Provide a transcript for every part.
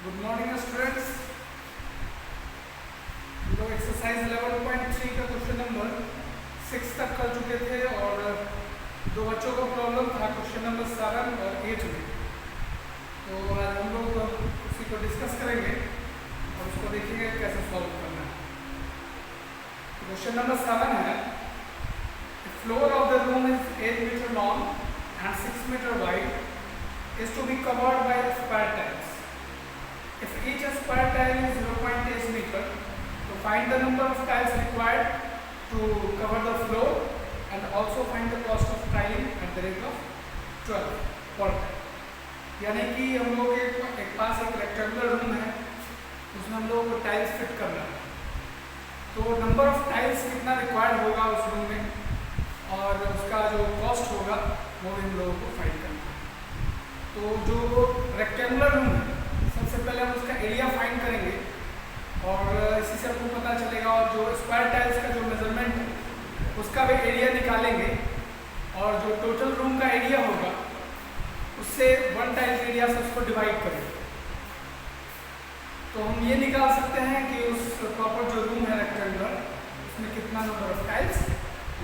Good morning students. हम लोग exercise 11.3 का क्वेश्चन नंबर 6 तक कर चुके थे और दो बच्चों का प्रॉब्लम था क्वेश्चन नंबर 7 और 8 में। तो आज हम लोग उसी को डिस्कस करेंगे और उसको देखेंगे कैसे सॉल्व करना है। क्वेश्चन नंबर 7 है, the floor of the room is 8 meter long and 6 meter wide is to be covered by square tiles. If each square tile is 0.8 meter, so find the number of tiles required to cover the floor and also find the cost of tiling at the rate of 12 per tile. यानी कि हम लोग एक पास एक rectangular room है, उसमें हम लोग को टाइल्स फिट करना है। तो नंबर ऑफ टाइल्स कितना रिक्वायर्ड होगा उस रूम में और उसका जो कॉस्ट होगा वो इन लोगों को फाइंड करना है। तो जो रेक्टेंगुलर रूम है, सबसे पहले हम उसका एरिया फाइंड करेंगे और इसी से आपको पता चलेगा, और जो स्क्वायर टाइल्स का जो मेजरमेंट है उसका भी एरिया निकालेंगे और जो टोटल रूम का एरिया होगा उससे 1 टाइल्स एरिया से उसको डिवाइड करेंगे। तो हम ये निकाल सकते हैं कि उस प्रॉपर जो रूम है रेक्टेंगुलर उसमें कितना नंबर ऑफ टाइल्स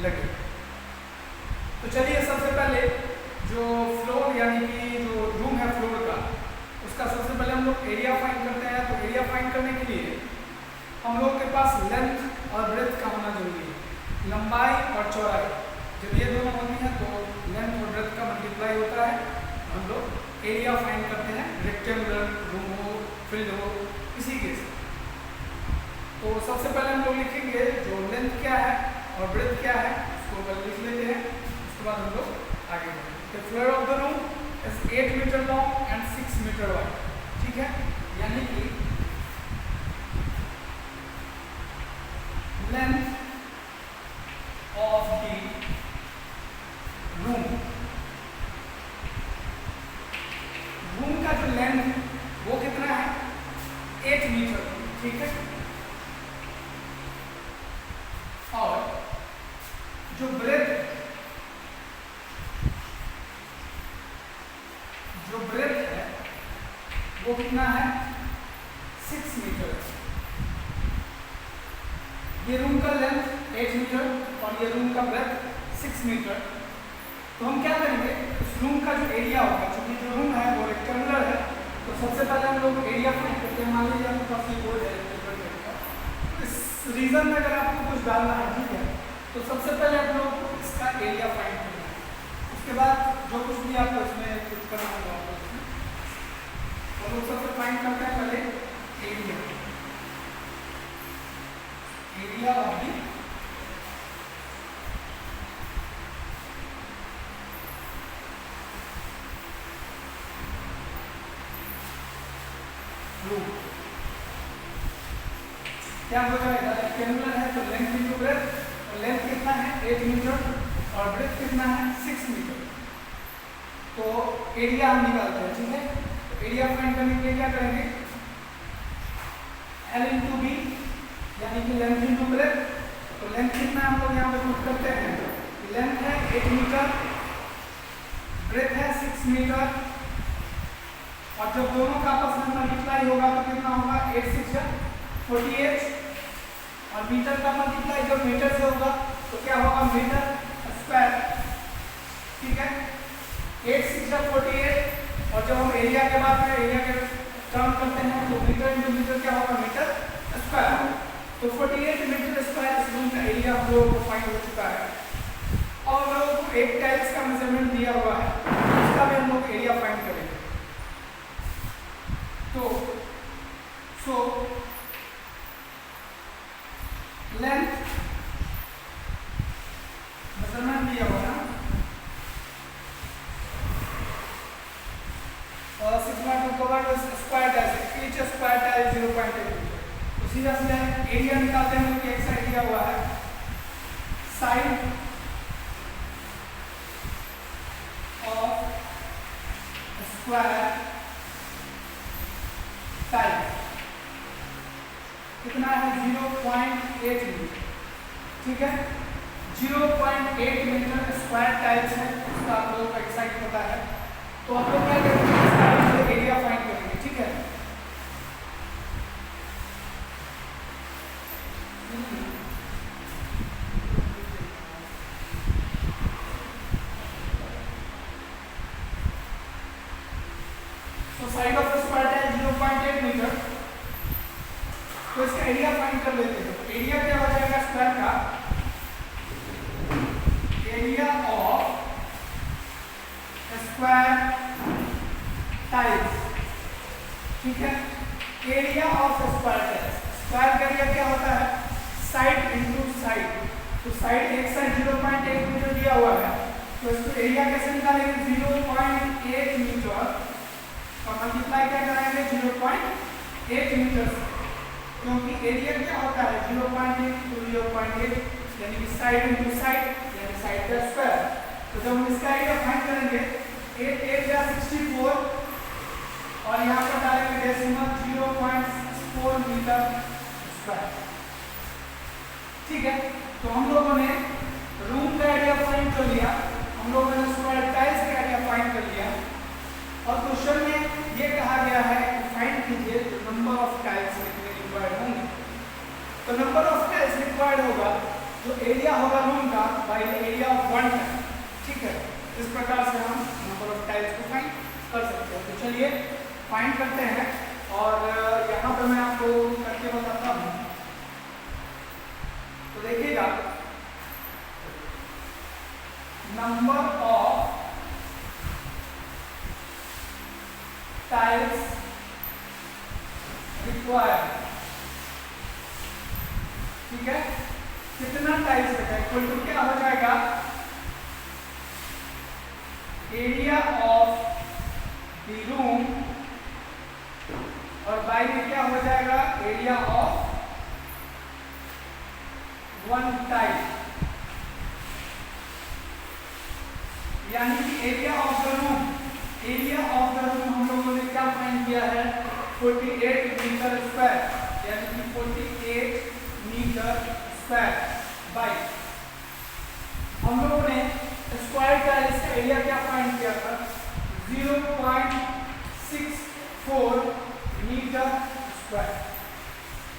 लगे। तो चलिए सबसे पहले जो फ्लोर यानी कि जो रूम है फ्लोर का, उसका सबसे पहले हम लोग एरिया फाइंड करते हैं। तो एरिया फाइंड करने के लिए हम लोग के पास लेंथ और ब्रेथ का होना जरूरी है, लंबाई और चौड़ाई। जब ये दोनों होती हैं तो लेंथ और ब्रेथ का मल्टीप्लाई होता है, हम लोग एरिया फाइंड करते हैं, रेक्टेंगुलर रूम हो फील्ड हो इसी के साथ। तो सबसे पहले हम लोग लिखेंगे जो लेंथ क्या है और ब्रेथ क्या है उसको पहले लिख लेते हैं, उसके बाद हम लोग आगे बढ़ेंगे। The floor of the room is 8 meter long and 6 meter wide। ठीक है, यानी कि length of the room, room का जो लेंथ है वो कितना है 8 मीटर। ठीक है, और जो ब्रेथ है वो कितना है 6 मीटर। ये रूम का लेंथ 8 मीटर और ये रूम का ब्रेथ 6 मीटर। तो हम क्या करेंगे, उस रूम का जो एरिया होगा, क्योंकि जो रूम है वो रेक्टेंगुलर है, तो सबसे पहले हम लोग एरिया फाइंड करते हैं। मान लीजिए आपके पास ये बोर्ड है, इस रीजन में अगर आपको कुछ डालना है, ठीक है, तो सबसे पहले आप लोग को इसका एरिया फाइंड करना है। उसके बाद जो कुछ भी आपको इसमें कुछ करना होगा तो लोग सबसे फाइंड करते हैं पहले एरिया ऑफ द रूम। क्या हो जाएगा, रेक्टेंगुलर है तो लेंथ इंटू ब्रेथ, और लेंथ कितना है 8 मीटर और ब्रेथ कितना है 6 मीटर। तो एरिया हम निकालते हैं। ठीक है, तो एरिया फाइंड करने के लिए क्या करेंगे, L इंटू बी यानी कि लेंथ इंटू ब्रेथ। तो लेंथ कितना हम लोग यहाँ पे पुट करते हैं, लेंथ है 8 मीटर, ब्रेथ है 6 मीटर, और जब दोनों का आपस में मल्टीप्लाई होगा तो कितना होगा 8 6 48, और मीटर का मल्टीप्लाई जब मीटर से होगा तो क्या होगा मीटर स्क्वायर। ठीक है, 8 6 48, और जब हम एरिया के बाद में एरिया के टर्म करते हैं तो मीटर इंटू मीटर क्या होगा मीटर स्क्वायर। तो 48 मीटर स्क्वायर इस रूम का एरिया हम लोगों को फाइंड हो चुका है, और हम लोगों को एक टाइल्स का मेजरमेंट दिया हुआ है, उसका भी हम लोग एरिया फाइंड करेंगे। तो लेंथ मेजरमेंट दिया हुआ है और 6 metre cover square tile, each square tile 0.8 metre. तो सीधा सीधा एरिया निकालते हैं कि एक साइड दिया हुआ है, साइड ऑफ स्क्वायर टाइल कितना है 0.8 मीटर। ठीक है, 0.8 मीटर स्क्वायर टाइल्स है, उसका आप लोगों को एक साइड पता है। तो आप लोग क्या करेंगे, इसका एरिया फाइंड करेंगे। ठीक है, side of square tile 0.8 metre, तो इसका एरिया फाइंड कर लेते हैं। एरिया क्या हो जाएगा स्क्वायर का, एरिया ऑफ स्क्वायर टाइल्स, ठीक है। Area of square tiles, square का एरिया क्या होता है, साइड इनटू साइड, तो साइड एक साइड 0.8 मीटर दिया हुआ है, तो इसको एरिया कैसे निकालेंगे, 0.8 मीटर और मल्टीप्लाई क्या कराएंगे 0.8 मीटर, क्योंकि एरिया क्या होता है 0.8 to 0.8 यानी कि साइड इनटू साइड यानी साइड का स्क्वायर। तो जब हम इसका एरिया फाइंड करेंगे 8 8 या 64 और यहाँ पर डालेंगे डेसिमल 0.64 मीटर स्क्वायर, ठीक है। तो हम लोगों ने रूम का एरिया फाइंड कर लिया, हम लोगों ने स्क्वायर टाइल्स का एरिया फाइंड कर लिया, और क्वेश्चन में ये कहा गया है कि फाइंड कीजिए नंबर ऑफ टाइल्स कितने रिक्वायर्ड होंगे। तो नंबर ऑफ टाइल्स रिक्वायर्ड होगा जो एरिया होगा रूम का by area of one tile, ठीक है। इस प्रकार से हम नंबर ऑफ टाइल्स को फाइंड कर सकते हैं। तो चलिए फाइंड करते हैं, और यहाँ पर मैं आपको करके बताता हूँ। तो देखिएगा नंबर ऑफ टाइल्स रिक्वायर्ड, ठीक है। कितना टाइल्स का इक्वल टू क्या हो जाएगा, एरिया ऑफ द रूम और बाय में क्या हो जाएगा, एरिया ऑफ वन टाइल, यानी कि area of the room, area of the room हम लोगों ने क्या फाइंड किया है 48 मीटर स्क्वायर, यानी कि 48 मीटर स्क्वायर बाय, हम लोगों ने स्क्वायर का इसका एरिया क्या फाइंड किया था 0.64 मीटर स्क्वायर।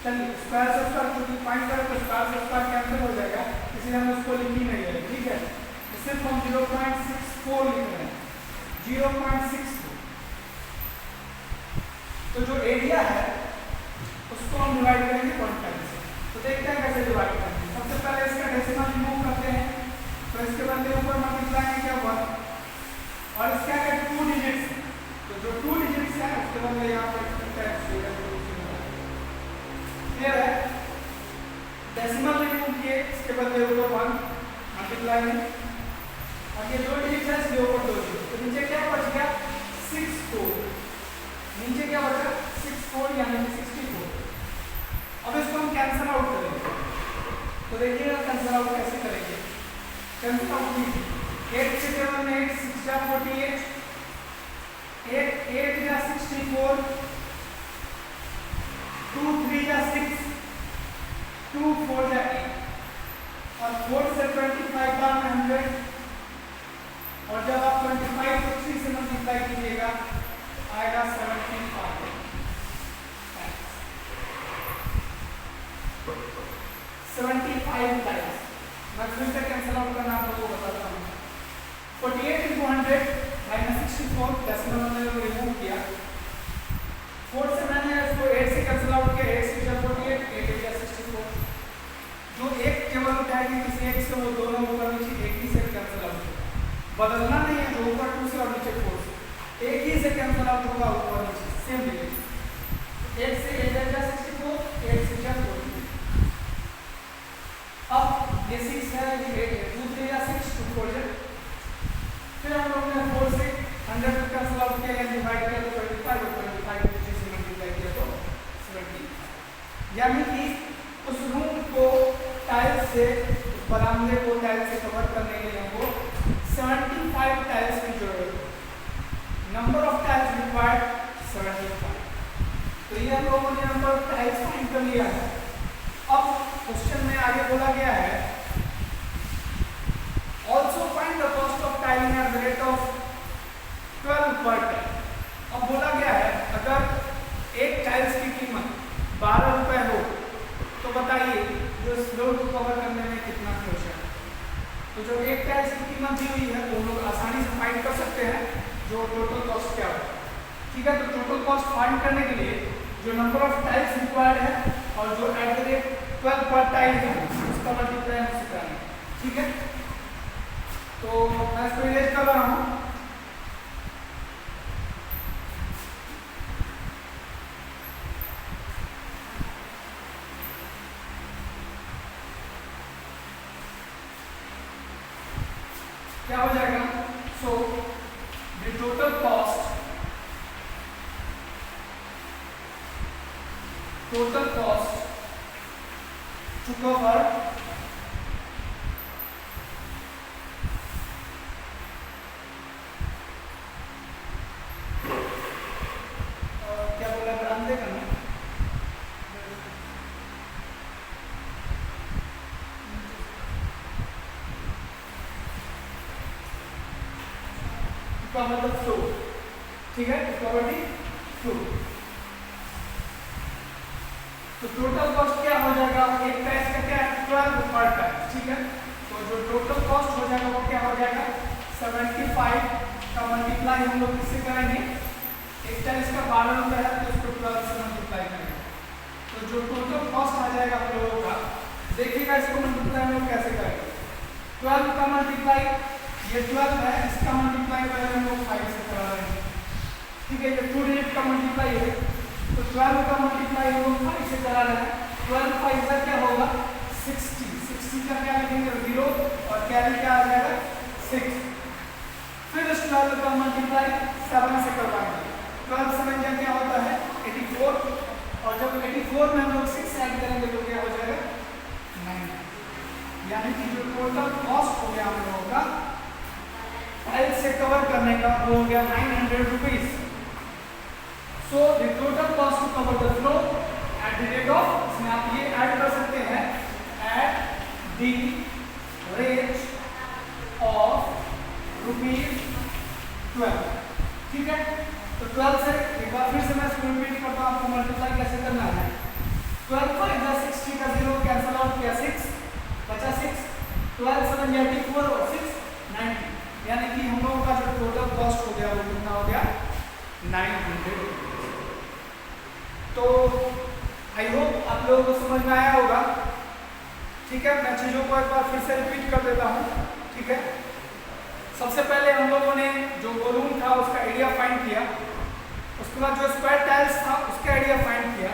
चलिए स्क्वायर से स्क्वायर को फाइंड करें तो स्क्वायर से स्क्वायर कैंसिल हो जाएगा, इसलिए हम उसको लिख ही नहीं है, ठीक है। सिर्फ हम 0.64 लिख रहे हैं, 0.64। तो जो एरिया है उसको हम डिवाइड करेंगे 1 टाइम से। तो देखते हैं कैसे डिवाइड करेंगे। सबसे पहले इसका डेसिमल रिमूव करते हैं, तो इसके बदले ऊपर मल्टीप्लाई है क्या 1, और इसका क्या 2 डिजिट्स, तो जो 2 डिजिट्स है उसके बदले यहाँ पर क्लियर है। डेसिमल रिमूव किए, इसके बदले ऊपर 1 मल्टीप्लाई में, और ये 2 डिजिट है इसके ऊपर 2 डिजिट, तो नीचे क्या बच गया 64, नीचे क्या बचा 64 यानी कि 64। अब इसको हम कैंसिल आउट करेंगे, तो देखिएगा कैंसिल आउट कैसे करेंगे। कैंसिल आउट कीजिए, 8 से 7 में 8 6 जा 48, 8 8 जा 64, 2 3 जा 6, 2 4 जा 8, और 4 से 25 बार में 100, और जब आप 25 को 3 से मल्टीप्लाई कीजिएगा आएगा 75। 75 टाइम्स। मैं फिर से कैंसिल आउट करना आप लोगों को बताता हूँ। 48 into 100 माइनस 64, डेसिमल मैंने रिमूव किया। 4 से मैंने इसको 8 से कैंसिल आउट किया, 8 से 48, 8 8 64। जो एक केवल उठाएगी किसी एक से, वो दोनों ऊपर नीचे एक ही से कैंसिल आउट होगा, बदलना नहीं है, जो ऊपर 2 से और नीचे 4 से एक ही से कैंसिल आउट होगा, ऊपर नीचे सेम डिजिट। 1 से 8 जा 64, 8 से 4। अब ये 6 है, ये 8 है, 2 3 या 6, 2 4 है। फिर हम लोग ने 4 से 100 को कैंसिल आउट किया या डिवाइड किया तो 25 और 25 को 3 से मल्टीप्लाई किया तो 70। यानी कि उस रूम को टाइल्स से, बरामदे को टाइल्स से कवर करने के लिए हमको 75 टाइल्स की जरूरत है। Number of tiles required 75। तो ये हम लोगों ने नंबर ऑफ टाइल्स फाइंड कर लिया है। अब क्वेश्चन में आगे बोला गया है also find the cost of tiling at the rate of 12 पर टाइल। अब बोला गया है अगर एक टाइल्स की कीमत 12 रुपए हो तो बताइए जो इस फ्लोर को कवर करने में कितना खर्च है। तो जो एक टाइल्स की कीमत दी हुई है तो हम लोग आसानी से फाइंड कर सकते हैं जो टोटल कॉस्ट क्या होगा। ठीक है, तो टोटल कॉस्ट फाइंड करने के लिए जो नंबर ऑफ टाइल्स रिक्वायर्ड है और जो एट द रेट 12 पर टाइल है उसका मल्टीप्लाई हम उससे करेंगे, ठीक है। तो मैं इसको इरेज कर रहा हूँ। क्या हो जाएगा? So the total cost to cover क्या बोला बरामदे का ना, इसका मतलब फ्लो, ठीक है, फ्लो। तो टोटल कॉस्ट क्या हो जाएगा? एक टाइल्स का क्या है? 12 पर टाइल्स, ठीक है। तो जो टोटल कॉस्ट हो जाएगा वो क्या हो जाएगा? 75 का मल्टीप्लाई हम लोग किससे करेंगे? एक टाइल्स का 12 रुपये है तो उसको 12 से मल्टीप्लाई करेंगे। तो जो टोटल कॉस्ट आ जाएगा आप लोगों का, देखिएगा इसको मल्टीप्लाई हम लोग कैसे करेंगे। 12 का मल्टीप्लाई, ये 12 है, इसका मल्टीप्लाई पहले हम लोग 5 से करा रहे हैं, ठीक है। ये 2 डिजिट का मल्टीप्लाई है तो 12 का मल्टीप्लाई हम लोग 5 से करा रहे हैं। 12 5 का क्या होगा? 60 का क्या लिखेंगे? 0 और कैरी क्या आ जाएगा? 6। फिर इस 12 का मल्टीप्लाई 7 से करवाएंगे। 12 7 का क्या होता है? 84, और जब 84 में हम लोग 6 ऐड करेंगे तो क्या हो जाएगा? 9। यानी कि जो टोटल कॉस्ट हो गया हम लोगों का टाइल्स से कवर करने का वो हो गया 900 rupees. So the total cost to cover the floor at the rate of, इसमें आप ये ऐड कर सकते हैं at the rate of ₹12, ठीक है। तो 12 से एक बार फिर से मैं इसको रिपीट करता हूँ, आपको मल्टीप्लाई कैसे करना है। 12 5 60 का 0 कैंसिल आउट किया, 6 बचा 6, 12 7 84 और 6 90, यानी कि हम लोगों का जो टोटल कॉस्ट हो गया वो कितना हो गया? 900। तो आई होप आप लोगों को समझ में आया होगा, ठीक है। मैं चीज़ों को एक बार फिर से रिपीट कर देता हूँ, ठीक है। सबसे पहले हम लोगों ने जो वॉल्यूम था उसका एरिया फाइंड किया, उसके बाद जो स्क्वायर टाइल्स था उसका एरिया फाइंड किया,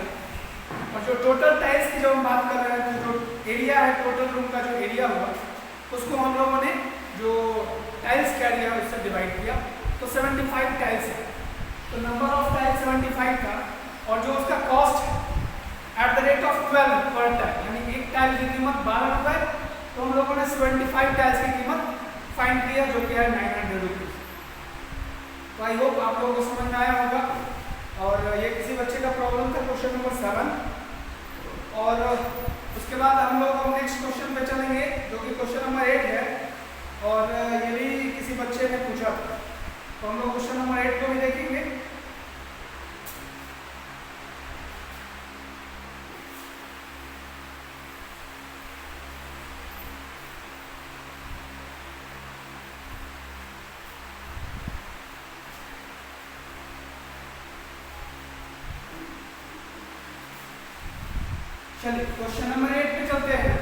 और जो टोटल टाइल्स की जो हम बात कर रहे हैं तो जो एरिया है टोटल रूम का जो एरिया हुआ उसको हम लोगों ने जो टाइल्स का एरिया है उससे डिवाइड किया। तो 75 टाइल्स है, तो नंबर ऑफ टाइल्स 75 था, और जो उसका कॉस्ट है एट द रेट ऑफ 12 पर टाइल, यानी एक टाइल की कीमत 12 रुपये, तो हम लोगों ने 75 टाइल्स की कीमत फाइंड किया जो कि है 900 रुपीज। तो आई होप आप लोगों को समझ में आया होगा, और ये किसी बच्चे का प्रॉब्लम था क्वेश्चन नंबर 7। और उसके बाद हम लोग नेक्स्ट क्वेश्चन पे चलेंगे जो कि क्वेश्चन नंबर 8 है, और ये भी किसी बच्चे ने पूछा था, तो हम लोग क्वेश्चन नंबर 8 को भी देखेंगे। चलिए क्वेश्चन नंबर 8 पे चलते हैं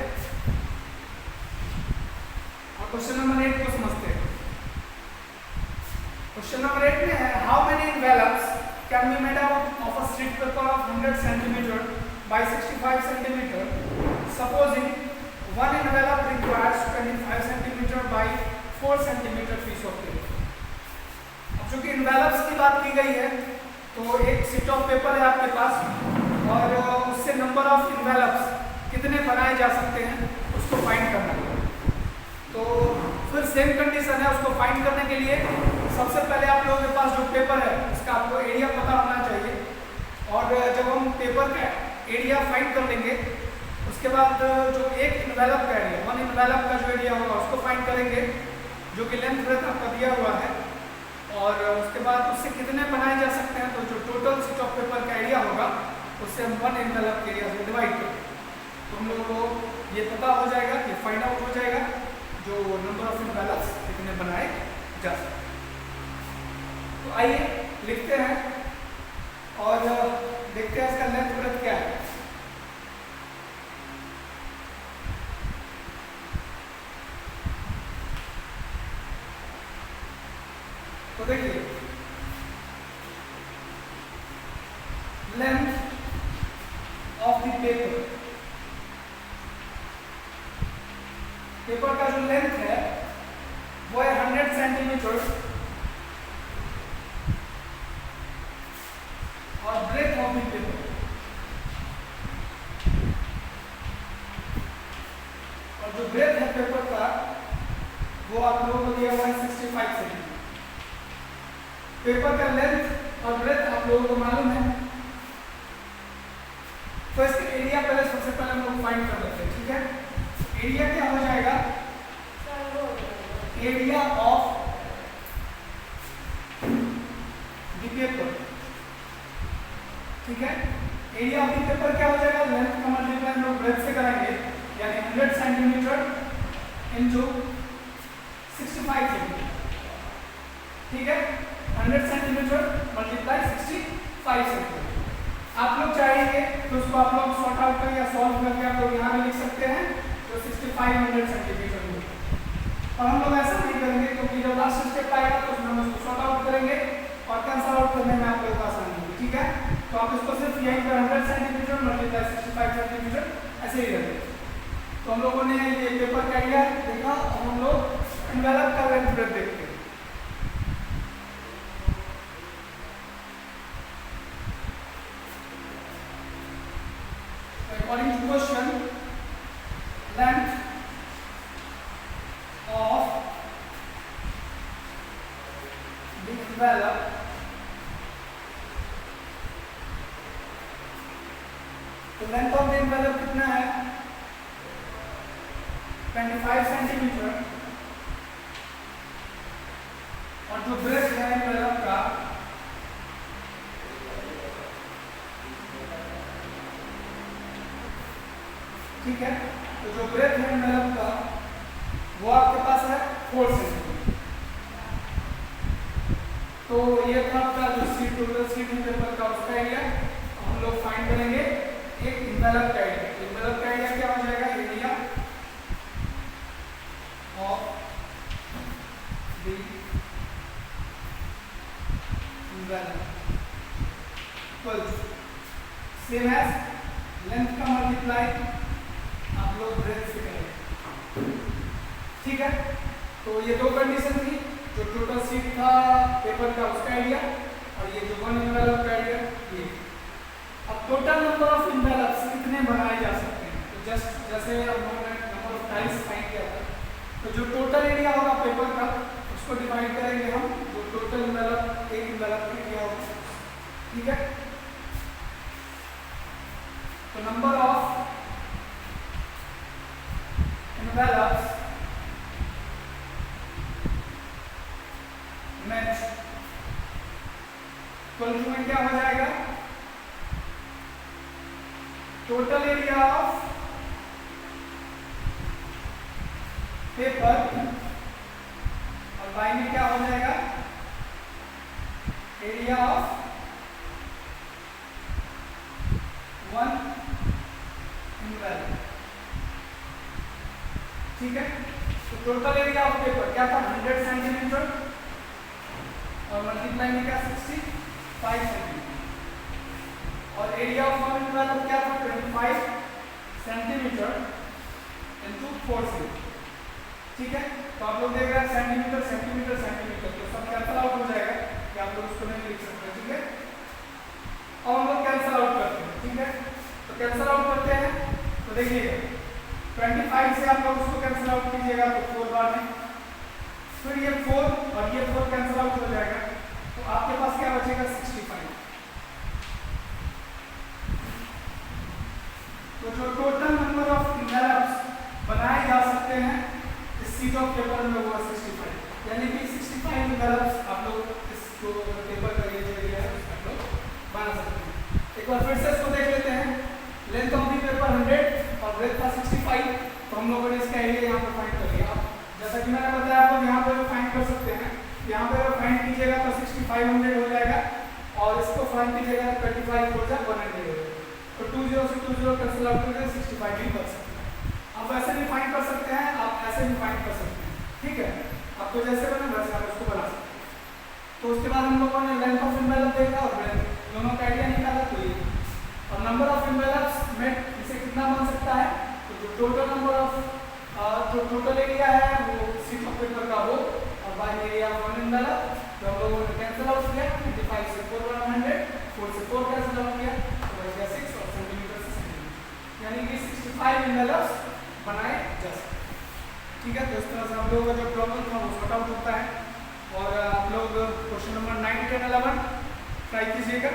और क्वेश्चन नंबर 8 को समझते हैं। क्वेश्चन नंबर 8 में है how many envelopes can be made out of a sheet paper of 100 cm by 65 cm, supposing one envelope requires 25 cm by 4 cm piece of paper। अब चूंकि envelopes की बात की गई है तो एक शीट ऑफ पेपर है आपके पास, और उससे नंबर ऑफ इन्वेलप्स कितने बनाए जा सकते हैं उसको फाइंड करना है। तो फिर सेम कंडीशन है, उसको फाइंड करने के लिए सबसे पहले आप लोगों के पास जो पेपर है उसका आपको एरिया पता होना चाहिए, और जब हम पेपर का एरिया फाइंड कर लेंगे उसके बाद जो एक इन्वेलप का एरिया, वन इन्वेलप का जो एरिया होगा उसको फाइंड करेंगे जो कि लेंथ ब्रेथ आपका दिया हुआ है, और उसके बाद उससे कितने बनाए जा सकते हैं, तो जो टोटल शीट ऑफ पेपर का एरिया होगा उससे हम वन एनवेलप एरिया से डिवाइड करें, तो हम लोगों को ये पता हो जाएगा, ये फाइंड आउट हो जाएगा जो नंबर ऑफ एनवेलप्स कितने बनाए जा सकते हैं। तो आइए लिखते हैं और देखते हैं इसका लेंथ ब्रेथ क्या है। तो देखिए लेंथ ऑफ द पेपर का जो लेंथ है वो है 100 सेंटीमीटर और ब्रेथ ऑफ द पेपर और जो ब्रेथ है पेपर का वो आप लोगों को दिया हुआ है 65 सेंटीमीटर। पेपर का लेंथ और ब्रेथ आप लोगों को मालूम है, तो इसका एरिया पहले सबसे पहले हम लोग फाइंड कर लेते हैं। ठीक है, एरिया क्या हो जाएगा, एरिया ऑफ द पेपर। ठीक है, एरिया ऑफ द पेपर क्या हो जाएगा, लेंथ का मल्टीप्लाई हम लोग ब्रेथ से करेंगे, यानी 100 सेंटीमीटर इनटू 65 सेंटीमीटर। ठीक है, 100 सेंटीमीटर मल्टीप्लाई 65 सेंटीमीटर। आप लोग चाहेंगे तो उसको आप लोग सॉर्ट आउट करके या सॉल्व करके आप लोग यहाँ पे लिख सकते हैं, तो 6500 सेंटीमीटर होगा। और हम लोग ऐसा नहीं करेंगे क्योंकि जब लास्ट स्टेप आएगा तो उसमें हम उसको सॉर्ट आउट करेंगे और कैंसल आउट करने में आप लोगों को आसानी होगी। ठीक है, तो आप इसको सिर्फ यहीं पर 100 सेंटीमीटर मल्टीप्लाई 65 सेंटीमीटर ऐसे ही रखेंगे। तो हम लोगों ने ये पेपर का एरिया देखा और हम लोग एनवेलप का लेंथ ब्रेथ देखते हैं। According to question, length of the envelope तो लेंथ ऑफ द एनवेलप कितना है, 25 सेंटीमीटर और जो ब्रेथ है एनवेलप का ठीक है, तो जो ब्रेथ है एनवेलप का वो आपके पास है 4 सेंटीमीटर। तो ये था आपका जो सीट टोटल सीट है पेपर का उसका एरिया। हम लोग फाइंड करेंगे एक एनवेलप का एरिया। एनवेलप का एरिया क्या हो जाएगा, area of the envelope same as length का मल्टीप्लाई आप लोग ब्रेथ से करेंगे। ठीक है, तो ये दो कंडीशन थी, जो टोटल सीट था पेपर का उसका एरिया और ये जो वन एनवेलप का एरिया ये। अब टोटल नंबर ऑफ एनवेलप्स कितने बनाए जा सकते हैं, तो जस्ट जैसे हम लोगों ने नंबर ऑफ टाइल्स फाइंड किया था, तो जो टोटल एरिया होगा पेपर का उसको डिवाइड करेंगे हम, जो टोटल एनवेलप एक एनवेलप का एरिया होगा। ठीक है, तो number of envelopes match equal में क्या हो जाएगा, टोटल एरिया ऑफ पेपर और बाई में क्या हो जाएगा, एरिया ऑफ वन एनवेलप। ठीक है, तो टोटल एरिया ऑफ पेपर क्या था 100 सेंटीमीटर और मल्टीप्लाई में क्या 65 सेंटीमीटर और एरिया ऑफ वन एनवेलप क्या था 25 सेंटीमीटर इनटू 4 सेंटीमीटर। ठीक है, तो आप लोग देख रहे हैं सेंटीमीटर सेंटीमीटर सेंटीमीटर, तो सब कैंसल आउट हो जाएगा कि आप लोग उसको नहीं लिख सकते। ठीक है, और हम लोग कैंसल आउट करते हैं। ठीक है, तो कैंसल आउट करते हैं, तो देखिएगा 25 से आप लोग उसको कैंसिल आउट कीजिएगा तो 4 बार में, फिर ये 4 और ये 4 कैंसिल आउट हो जाएगा, तो आपके पास क्या बचेगा 65। तो जो टोटल नंबर ऑफ एनवेलप्स बनाए जा सकते हैं इस शीट ऑफ पेपर में वो 65, यानी कि 65 एनवेलप्स आप लोग इस जो पेपर का ये जो एरिया है उसका लोग बना सकते हैं। एक बार फिर से इसको देख लेते हैं, लेंथ ऑफ द पेपर 100 और ब्रेथ था 65, तो हम लोगों ने इसका एरिया यहाँ पर फाइंड कर लिया। जैसा कि मैंने बताया आप लोग यहाँ पर फाइंड कर सकते हैं, यहाँ पर फाइंड कीजिएगा तो 6500 हो जाएगा और इसको फाइंड कीजिएगा 25 हो जाए 100 तो 20 से 20 कैंसिल आउट करके 65 भी बच सकता है। आप वैसे भी फाइंड कर सकते हैं, आप ऐसे भी फाइंड कर सकते हैं, ठीक है। आपको जैसे बने वैसे आप उसको बना सकते हैं। तो उसके बाद हम लोगों ने लेंथ ऑफ एनवेलप देखा और ब्रेथ दोनों का आइडिया निकाला। तो ये और नंबर ऑफ एनवेलप्स में इसे कितना बन सकता है, तो जो टोटल नंबर ऑफ जो टोटल एरिया है वो शीट ऑफ पेपर का हो और by area of one envelope, तो हम लोगों ने कैंसिल आउट किया 25 से 4 100, 4 से 4 कैंसिल आउट किया तो बच गया 6 और सेंटीमीटर से सेंटीमीटर, यानी कि 65 एनवेलप्स बनाए जा सकते हैं, ठीक है। तो इस तरह से हम लोगों का जो प्रॉब्लम था वो सॉर्ट आउट होता है। और आप लोग क्वेश्चन नंबर 9, 10, 11 ट्राई कीजिएगा।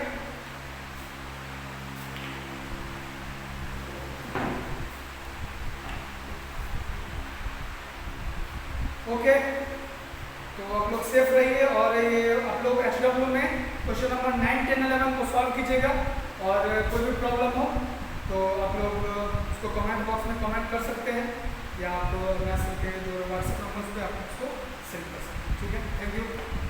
ओके, तो आप लोग सेफ रहिए और ये आप लोग HW में क्वेश्चन नंबर 9, 10, 11 को सॉल्व कीजिएगा। और कोई भी प्रॉब्लम हो तो आप लोग उसको कमेंट बॉक्स में कमेंट कर सकते हैं या आप मैसेज के जो व्हाट्सएप नंबर पे आप उसको सेंड कर सकते हैं, ठीक है। Thank you.